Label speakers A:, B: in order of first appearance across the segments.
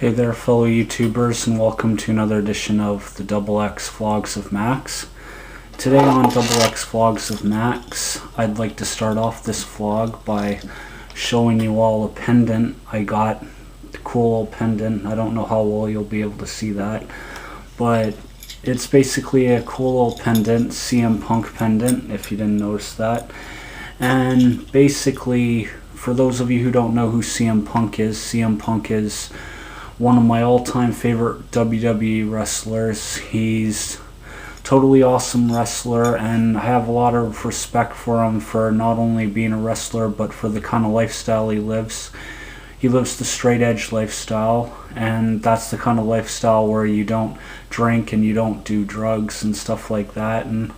A: Hey there, fellow YouTubers, and welcome to another edition of the XX Vlogs of Maxx. Today on XX Vlogs of Maxx, I'd like to start off this vlog by showing you all a pendant I got. The cool old pendant. I don't know how well you'll be able to see that, but it's basically a cool old pendant, CM Punk pendant, if you didn't notice that. And basically, for those of you who don't know who CM Punk is one of my all-time favorite WWE wrestlers. He's totally awesome wrestler, and I have a lot of respect for him for not only being a wrestler, but for the kind of lifestyle he lives. He lives the straight edge lifestyle, and that's the kind of lifestyle where you don't drink and you don't do drugs and stuff like that. And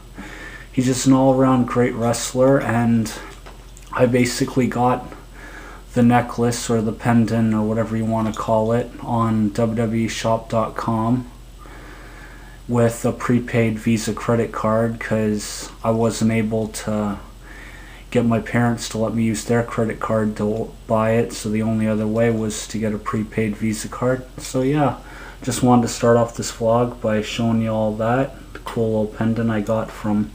A: he's just an all-around great wrestler, and I basically got the necklace or the pendant or whatever you want to call it on www.shop.com with a prepaid Visa credit card because I wasn't able to get my parents to let me use their credit card to buy it, so the only other way was to get a prepaid Visa card. So yeah, just wanted to start off this vlog by showing you all that, the cool little pendant I got from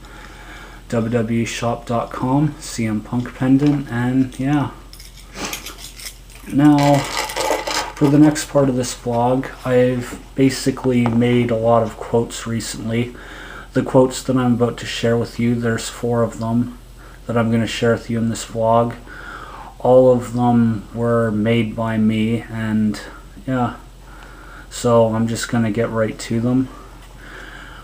A: www.shop.com, CM Punk pendant. And yeah, now for the next part of this vlog, I've basically made a lot of quotes recently. The quotes that I'm about to share with you, there's 4 of them that I'm going to share with you in this vlog. All of them were made by me, and yeah, so I'm just going to get right to them.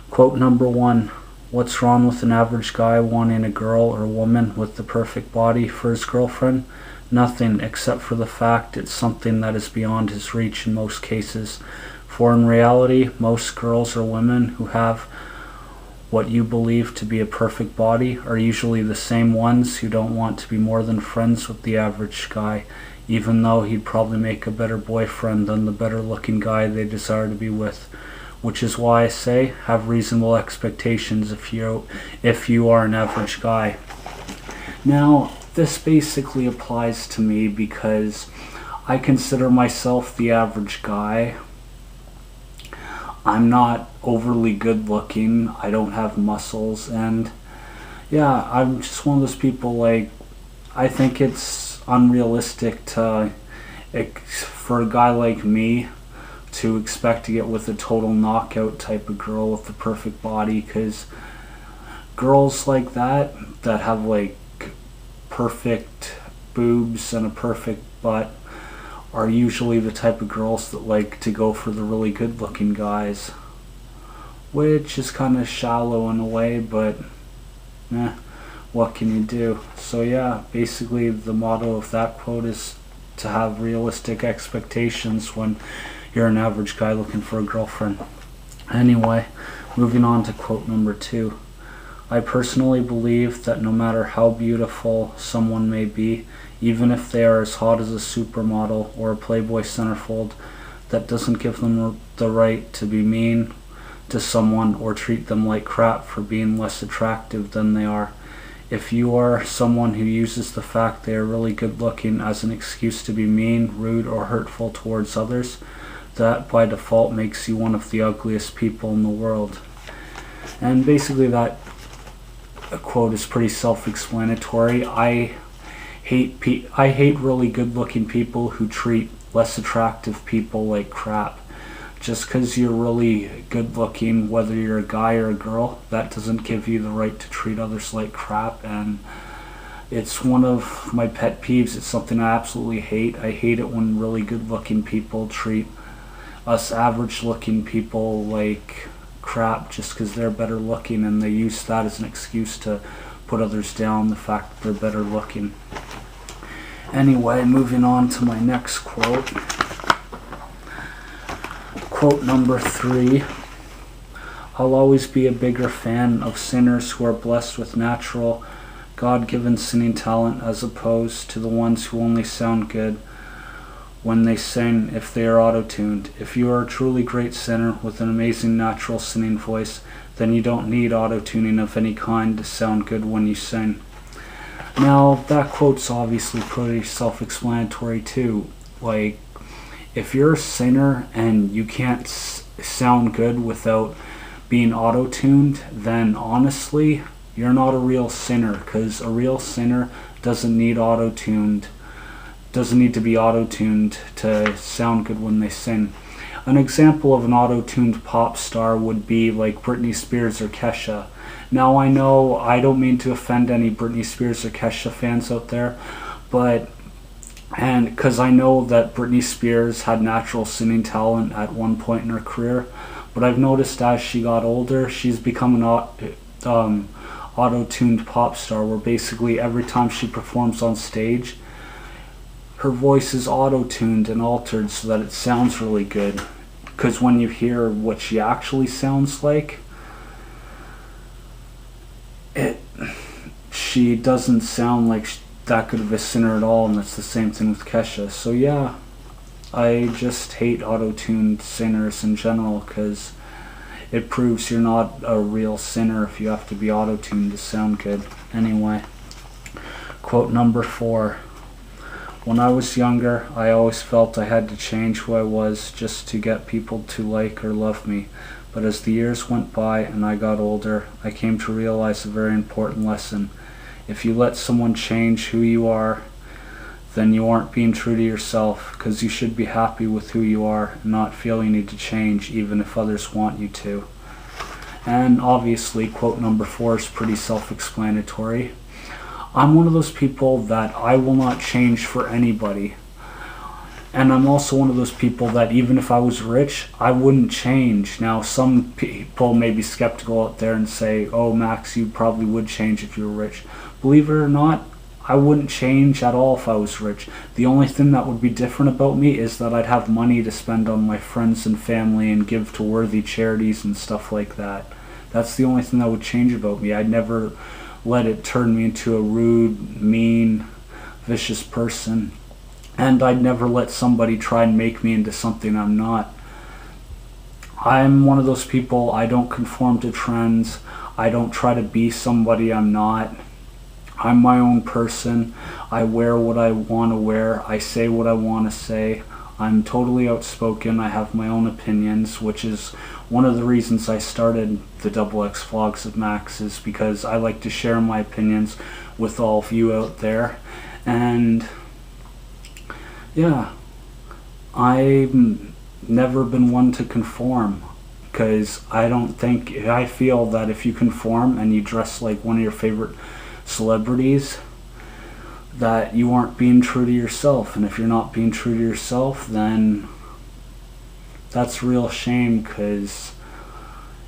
A: Quote number 1: what's wrong with an average guy wanting a girl or woman with the perfect body for his girlfriend? Nothing, except for the fact it's something that is beyond his reach in most cases. For in reality, most girls or women who have what you believe to be a perfect body are usually the same ones who don't want to be more than friends with the average guy, even though he'd probably make a better boyfriend than the better looking guy they desire to be with. Which is why I say, have reasonable expectations if you are an average guy. Now, this basically applies to me because I consider myself the average guy. I'm not overly good looking, I don't have muscles, and yeah, I'm just one of those people, like, I think it's unrealistic for a guy like me to expect to get with a total knockout type of girl with the perfect body, because girls like that have like perfect boobs and a perfect butt are usually the type of girls that like to go for the really good looking guys, which is kind of shallow in a way, but what can you do? So yeah, basically the motto of that quote is to have realistic expectations when you're an average guy looking for a girlfriend. Anyway, moving on to quote number 2. I personally believe that no matter how beautiful someone may be, even if they are as hot as a supermodel or a Playboy centerfold, that doesn't give them the right to be mean to someone or treat them like crap for being less attractive than they are. If you are someone who uses the fact they are really good looking as an excuse to be mean, rude, or hurtful towards others, that by default makes you one of the ugliest people in the world. And basically that quote is pretty self-explanatory. I hate really good-looking people who treat less attractive people like crap. Just because you're really good-looking, whether you're a guy or a girl, that doesn't give you the right to treat others like crap. And it's one of my pet peeves. It's something I absolutely hate. I hate it when really good-looking people treat us average-looking people like crap just because they're better looking, and they use that as an excuse to put others down, the fact that they're better looking. Anyway, moving on to my next quote. Quote number 3. I'll always be a bigger fan of singers who are blessed with natural, God-given singing talent as opposed to the ones who only sound good when they sing if they are auto-tuned. If you are a truly great singer with an amazing natural singing voice, then you don't need auto-tuning of any kind to sound good when you sing. Now, that quote's obviously pretty self-explanatory too. Like, if you're a singer and you can't sound good without being auto-tuned, then honestly, you're not a real sinner, because a real sinner doesn't need auto-tuned, doesn't need to be auto-tuned to sound good when they sing. An example of an auto-tuned pop star would be like Britney Spears or Kesha. Now I know I don't mean to offend any Britney Spears or Kesha fans out there, but because I know that Britney Spears had natural singing talent at one point in her career, but I've noticed as she got older, she's become an auto-tuned pop star, where basically every time she performs on stage, her voice is auto-tuned and altered so that it sounds really good. Because when you hear what she actually sounds like, she doesn't sound like that good of a singer at all, and that's the same thing with Kesha. So yeah, I just hate auto-tuned singers in general, because it proves you're not a real singer if you have to be auto-tuned to sound good. Anyway, quote number 4. When I was younger, I always felt I had to change who I was just to get people to like or love me. But as the years went by and I got older, I came to realize a very important lesson. If you let someone change who you are, then you aren't being true to yourself, because you should be happy with who you are and not feel you need to change even if others want you to. And obviously, quote number 4 is pretty self-explanatory. I'm one of those people that I will not change for anybody. And I'm also one of those people that even if I was rich, I wouldn't change. Now, some people may be skeptical out there and say, oh, Max, you probably would change if you were rich. Believe it or not, I wouldn't change at all if I was rich. The only thing that would be different about me is that I'd have money to spend on my friends and family and give to worthy charities and stuff like that. That's the only thing that would change about me. I'd never let it turn me into a rude, mean, vicious person. And I'd never let somebody try and make me into something I'm not. I'm one of those people, I don't conform to trends. I don't try to be somebody I'm not. I'm my own person. I wear what I want to wear. I say what I want to say. I'm totally outspoken. I have my own opinions, which is one of the reasons I started the XX Vlogs of Maxx, is because I like to share my opinions with all of you out there. And yeah, I've never been one to conform, because I feel that if you conform and you dress like one of your favorite celebrities, that you aren't being true to yourself. And if you're not being true to yourself, then that's a real shame, because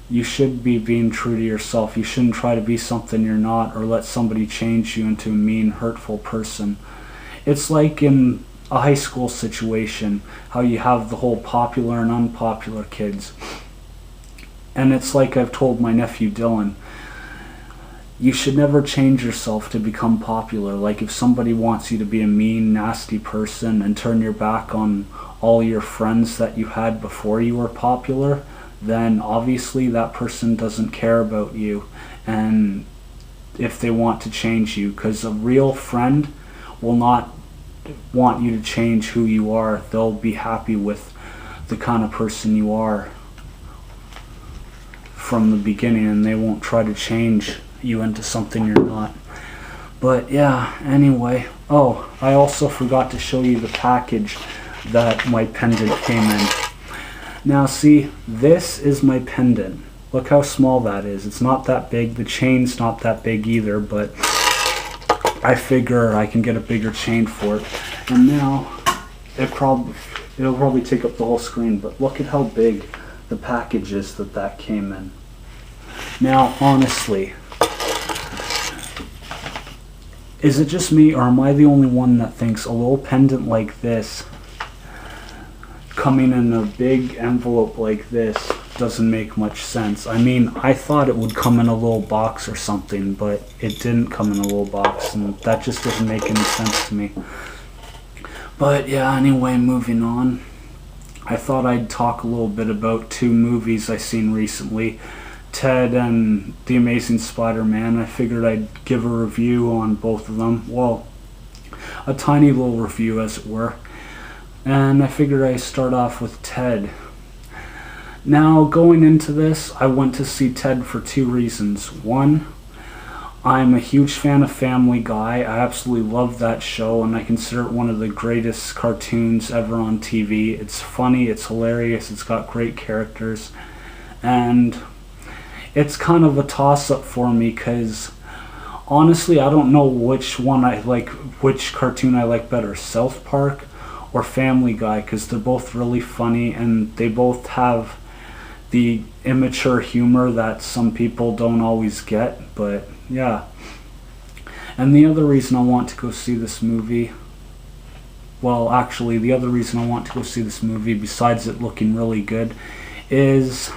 A: you should be being true to yourself. You shouldn't try to be something you're not, or let somebody change you into a mean, hurtful person. It's like in a high school situation, how you have the whole popular and unpopular kids. And it's like I've told my nephew Dylan, you should never change yourself to become popular. Like if somebody wants you to be a mean, nasty person and turn your back on all your friends that you had before you were popular, then obviously that person doesn't care about you, and if they want to change you, because a real friend will not want you to change who you are. They'll be happy with the kind of person you are from the beginning, and they won't try to change you into something you're not. But yeah, anyway, oh, I also forgot to show you the package that my pendant came in. Now see, this is my pendant. Look how small that is. It's not that big. The chain's not that big either, but I figure I can get a bigger chain for it. And now it'll probably take up the whole screen, but look at how big the package is that came in. Now honestly, is it just me, or am I the only one that thinks a little pendant like this coming in a big envelope like this doesn't make much sense? I mean, I thought it would come in a little box or something, but it didn't come in a little box, and that just doesn't make any sense to me. But yeah, anyway, moving on. I thought I'd talk a little bit about 2 movies I seen recently, Ted and The Amazing Spiderman. I figured I'd give a review on both of them. Well, a tiny little review, as it were. And I figured I'd start off with Ted. Now, going into this, I went to see Ted for two reasons. One, I'm a huge fan of Family Guy. I absolutely love that show, and I consider it one of the greatest cartoons ever on TV. It's funny, it's hilarious, it's got great characters, and it's kind of a toss-up for me because honestly, I don't know which one I like, which cartoon I like better, South Park or Family Guy, because they're both really funny and they both have the immature humor that some people don't always get. But yeah. And the other reason I want to go see this movie, well, actually, the other reason I want to go see this movie, besides it looking really good, is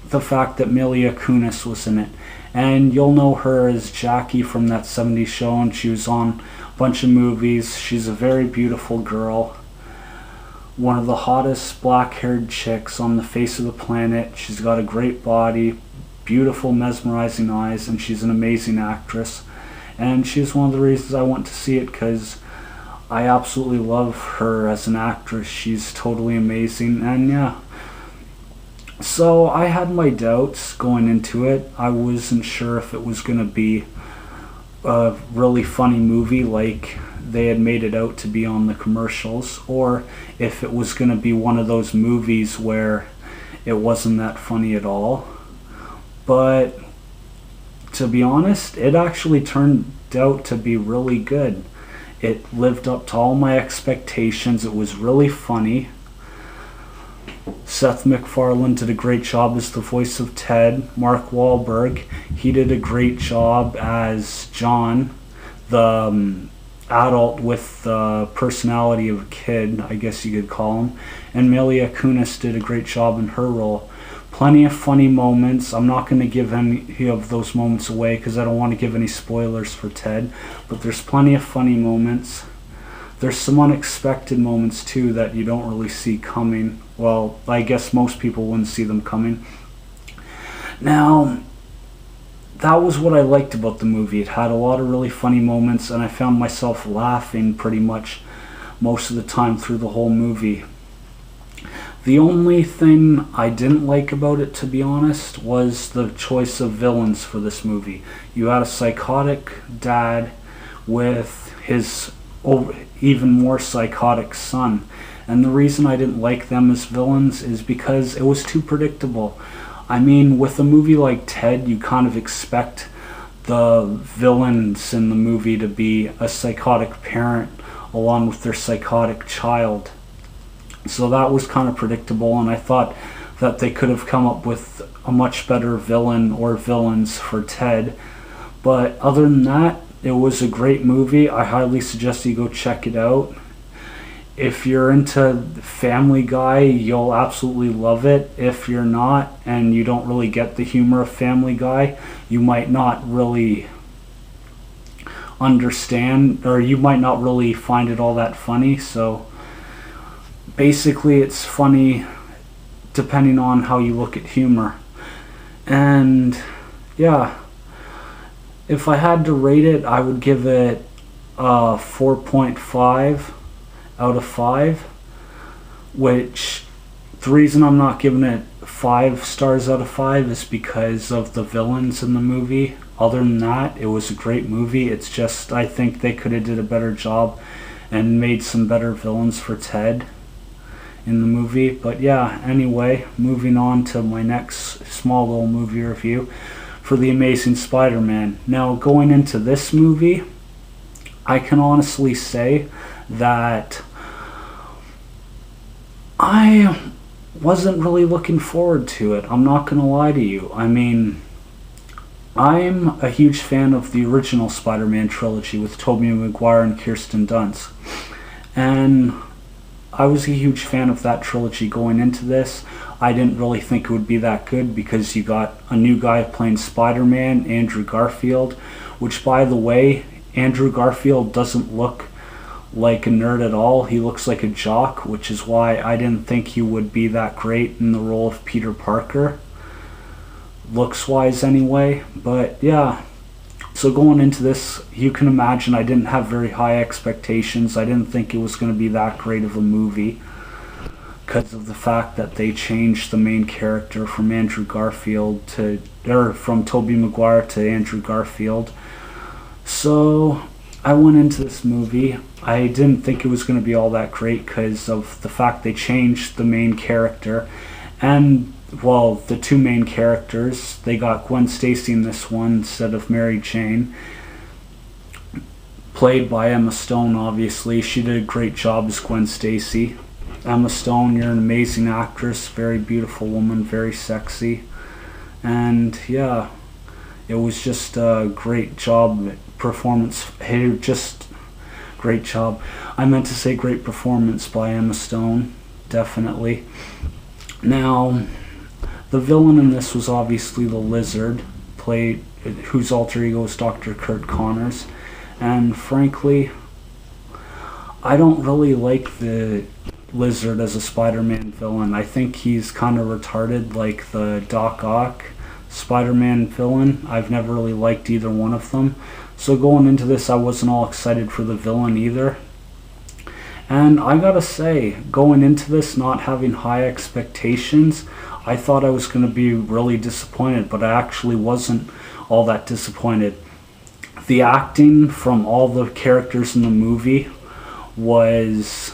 A: the fact that Mila Kunis was in it. And you'll know her as Jackie from that 70s show, and she was on a bunch of movies. She's a very beautiful girl. One of the hottest black-haired chicks on the face of the planet. She's got a great body, beautiful, mesmerizing eyes, and she's an amazing actress. And she's one of the reasons I went to see it, because I absolutely love her as an actress. She's totally amazing, and yeah. So I had my doubts going into it. I wasn't sure if it was going to be a really funny movie like they had made it out to be on the commercials, or if it was going to be one of those movies where it wasn't that funny at all. But to be honest, it actually turned out to be really good. It lived up to all my expectations. It was really funny. Seth MacFarlane did a great job as the voice of Ted. Mark Wahlberg, he did a great job as John, the adult with the personality of a kid, I guess you could call him. And Mila Kunis did a great job in her role. Plenty of funny moments. I'm not going to give any of those moments away because I don't want to give any spoilers for Ted, but there's plenty of funny moments. There's some unexpected moments too that you don't really see coming. Well, I guess most people wouldn't see them coming. Now, that was what I liked about the movie. It had a lot of really funny moments, and I found myself laughing pretty much most of the time through the whole movie. The only thing I didn't like about it, to be honest, was the choice of villains for this movie. You had a psychotic dad with his even more psychotic son. And the reason I didn't like them as villains is because it was too predictable. I mean, with a movie like Ted, you kind of expect the villains in the movie to be a psychotic parent along with their psychotic child. So that was kind of predictable, and I thought that they could have come up with a much better villain or villains for Ted. But other than that, it was a great movie. I highly suggest you go check it out. If you're into Family Guy, you'll absolutely love it. If you're not, and you don't really get the humor of Family Guy, you might not really understand, or you might not really find it all that funny. So basically, it's funny depending on how you look at humor. And yeah, if I had to rate it, I would give it a 4.5 out of 5, which the reason I'm not giving it 5 stars out of 5 is because of the villains in the movie. Other than that, it was a great movie. It's just, I think they could have did a better job and made some better villains for Ted in the movie. But yeah, anyway, moving on to my next small little movie review for The Amazing Spider-Man. Now, going into this movie, I can honestly say that I wasn't really looking forward to it. I'm not going to lie to you. I mean, I'm a huge fan of the original Spider-Man trilogy with Tobey Maguire and Kirsten Dunst. And I was a huge fan of that trilogy going into this. I didn't really think it would be that good because you got a new guy playing Spider-Man, Andrew Garfield, which, by the way, Andrew Garfield doesn't look like a nerd at all. He looks like a jock, which is why I didn't think he would be that great in the role of Peter Parker, looks-wise anyway. But yeah, So going into this, you can imagine I didn't have very high expectations. I didn't think it was going to be that great of a movie because of the fact that they changed the main character from from Tobey Maguire to Andrew Garfield. So I went into this movie. I didn't think it was going to be all that great because of the fact they changed the main character. And, well, the two main characters, they got Gwen Stacy in this one instead of Mary Jane. Played by Emma Stone, obviously. She did a great job as Gwen Stacy. Emma Stone, you're an amazing actress, very beautiful woman, very sexy. And, yeah, it was just a great job performance. Just great job. I meant to say great performance by Emma Stone, definitely. Now, the villain in this was obviously the Lizard, whose alter ego is Dr. Kurt Connors. And frankly, I don't really like the Lizard as a Spider-Man villain. I think he's kind of retarded, like the Doc Ock Spider-Man villain. I've never really liked either one of them. So going into this, I wasn't all excited for the villain either. And I gotta say, going into this not having high expectations, I thought I was going to be really disappointed, but I actually wasn't all that disappointed. The acting from all the characters in the movie was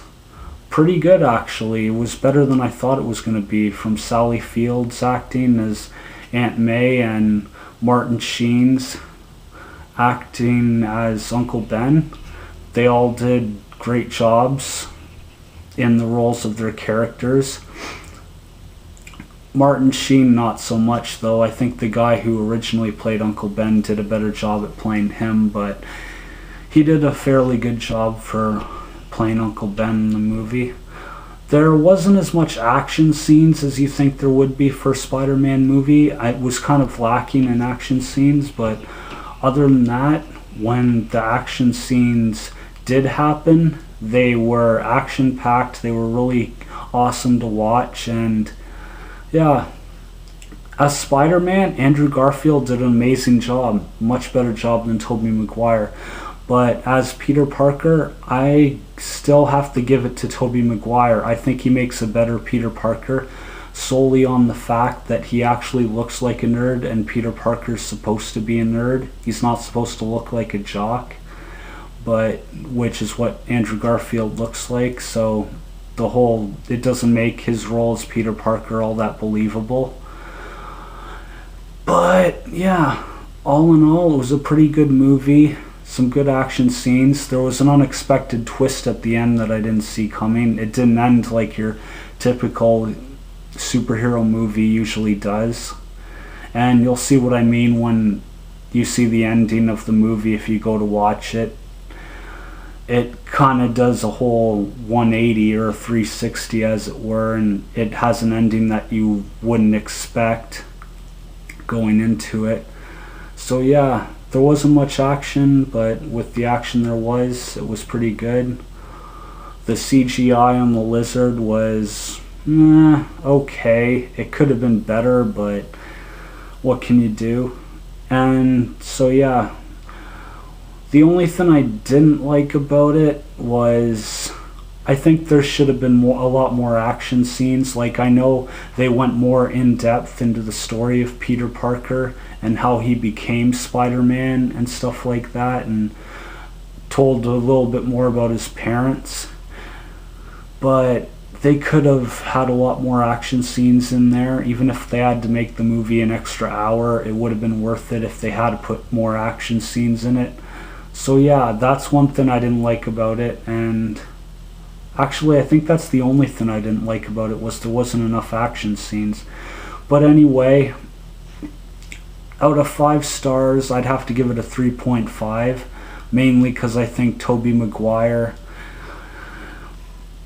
A: pretty good, actually. It was better than I thought it was going to be, from Sally Field's acting as Aunt May and Martin Sheen's acting as Uncle Ben. They all did great jobs in the roles of their characters. Martin Sheen not so much, though. I think the guy who originally played Uncle Ben did a better job at playing him, but he did a fairly good job for playing Uncle Ben in the movie. There wasn't as much action scenes as you think there would be for a Spider-Man movie. It was kind of lacking in action scenes, but other than that, when the action scenes did happen, they were action-packed. They were really awesome to watch, and yeah, as Spider-Man, Andrew Garfield did an amazing job, much better job than Tobey Maguire. But as Peter Parker, I still have to give it to Tobey Maguire. I think he makes a better Peter Parker, solely on the fact that he actually looks like a nerd, and Peter Parker's supposed to be a nerd. He's not supposed to look like a jock, which is what Andrew Garfield looks like. So it doesn't make his role as Peter Parker all that believable. But yeah, all in all, it was a pretty good movie. Some good action scenes. There was an unexpected twist at the end that I didn't see coming. It didn't end like your typical superhero movie usually does. And you'll see what I mean when you see the ending of the movie if you go to watch it. It kind of does a whole 180 or 360, as it were, and it has an ending that you wouldn't expect going into it. So yeah, there wasn't much action, but with the action there was, it was pretty good. The CGI on the Lizard was okay. It could have been better, but what can you do? And so yeah, the only thing I didn't like about it was I think there should have been a lot more action scenes. Like, I know they went more in depth into the story of Peter Parker and how he became Spider-Man and stuff like that, and told a little bit more about his parents. But they could have had a lot more action scenes in there. Even if they had to make the movie an extra hour, it would have been worth it if they had to put more action scenes in it. So yeah, that's one thing I didn't like about it. And actually, I think that's the only thing I didn't like about it, was there wasn't enough action scenes. But anyway, out of 5 stars, I'd have to give it a 3.5, mainly because I think Tobey Maguire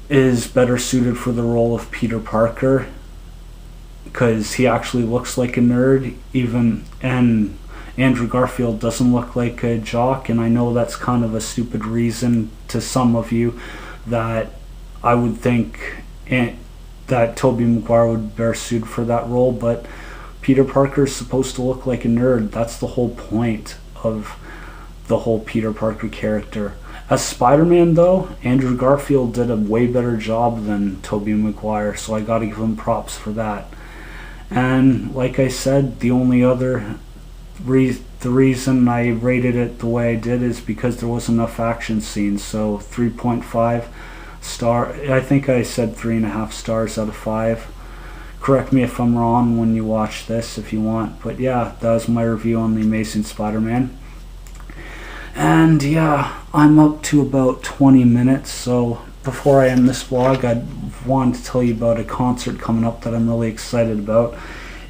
A: is better suited for the role of Peter Parker, because he actually looks like a nerd, and Andrew Garfield doesn't look like a jock. And I know that's kind of a stupid reason to some of you, that I would think that Tobey Maguire would be better suited for that role, but Peter Parker is supposed to look like a nerd. That's the whole point of the whole Peter Parker character. As Spider-Man though, Andrew Garfield did a way better job than Tobey Maguire, so I gotta give him props for that. And like I said, the only other the reason I rated it the way I did is because there wasn't enough action scenes. So 3.5 star. I think I said 3.5 stars out of 5. Correct me if I'm wrong when you watch this if you want. But yeah, that was my review on the Amazing Spider-Man. And yeah, I'm up to about 20 minutes. So before I end this vlog, I wanted to tell you about a concert coming up that I'm really excited about.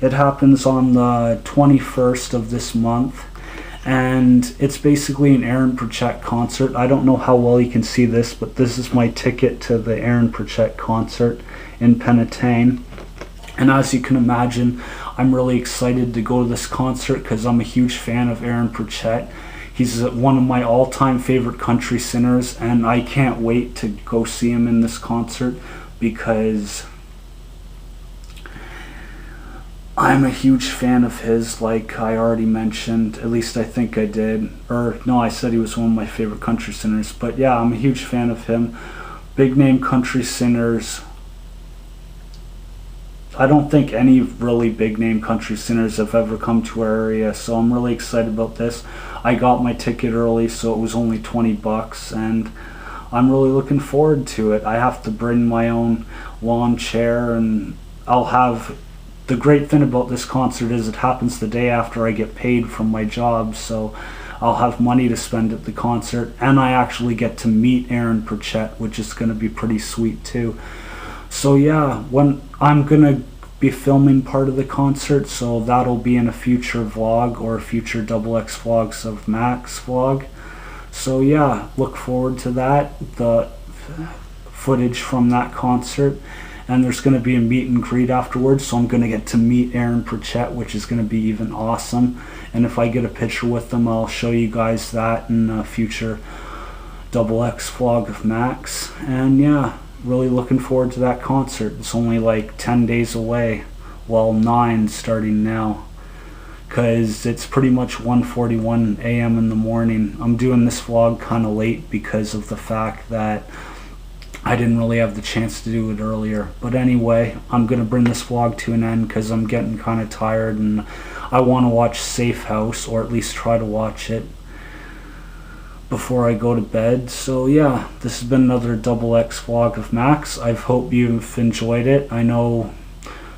A: It happens on the 21st of this month, and it's basically an Aaron Pritchett concert. I don't know how well you can see this, but this is my ticket to the Aaron Pritchett concert in Pendant. And as you can imagine, I'm really excited to go to this concert because I'm a huge fan of Aaron Pritchett. He's one of my all-time favorite country singers, and I can't wait to go see him in this concert because I'm a huge fan of his, like I already mentioned. At least I think I did. Or no, I said he was one of my favorite country singers. But yeah, I'm a huge fan of him. Big name country singers. I don't think any really big name country singers have ever come to our area, so I'm really excited about this. I got my ticket early, so it was only 20 bucks, and I'm really looking forward to it. I have to bring my own lawn chair, and I'll have... The great thing about this concert is it happens the day after I get paid from my job, so I'll have money to spend at the concert, and I actually get to meet Aaron Pritchett, which is going to be pretty sweet too. So yeah, when I'm going to be filming part of the concert, so that'll be in a future vlog or a future XX vlogs of Maxx vlog. So yeah, look forward to that, the footage from that concert. And there's going to be a meet and greet afterwards, so I'm going to get to meet Aaron Pritchett, which is going to be even awesome. And if I get a picture with him, I'll show you guys that in a future XX vlog of Maxx. And yeah, really looking forward to that concert. It's only like 10 days away, well 9 starting now, because it's pretty much 1:41 a.m. in the morning. I'm doing this vlog kind of late because of the fact that I didn't really have the chance to do it earlier. But anyway, I'm going to bring this vlog to an end because I'm getting kind of tired and I want to watch Safe House, or at least try to watch it before I go to bed. So yeah, this has been another XX vlog of Maxx. I hope you've enjoyed it. I know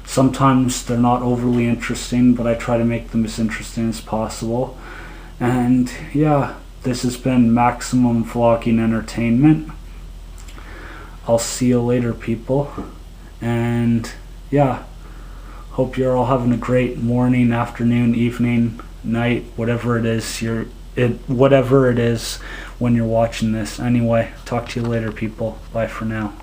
A: sometimes they're not overly interesting, but I try to make them as interesting as possible. And yeah, this has been Maximum Vlogging Entertainment. I'll see you later, people. And yeah, hope you're all having a great morning, afternoon, evening, night, whatever it is whatever it is when you're watching this. Anyway, talk to you later, people. Bye for now.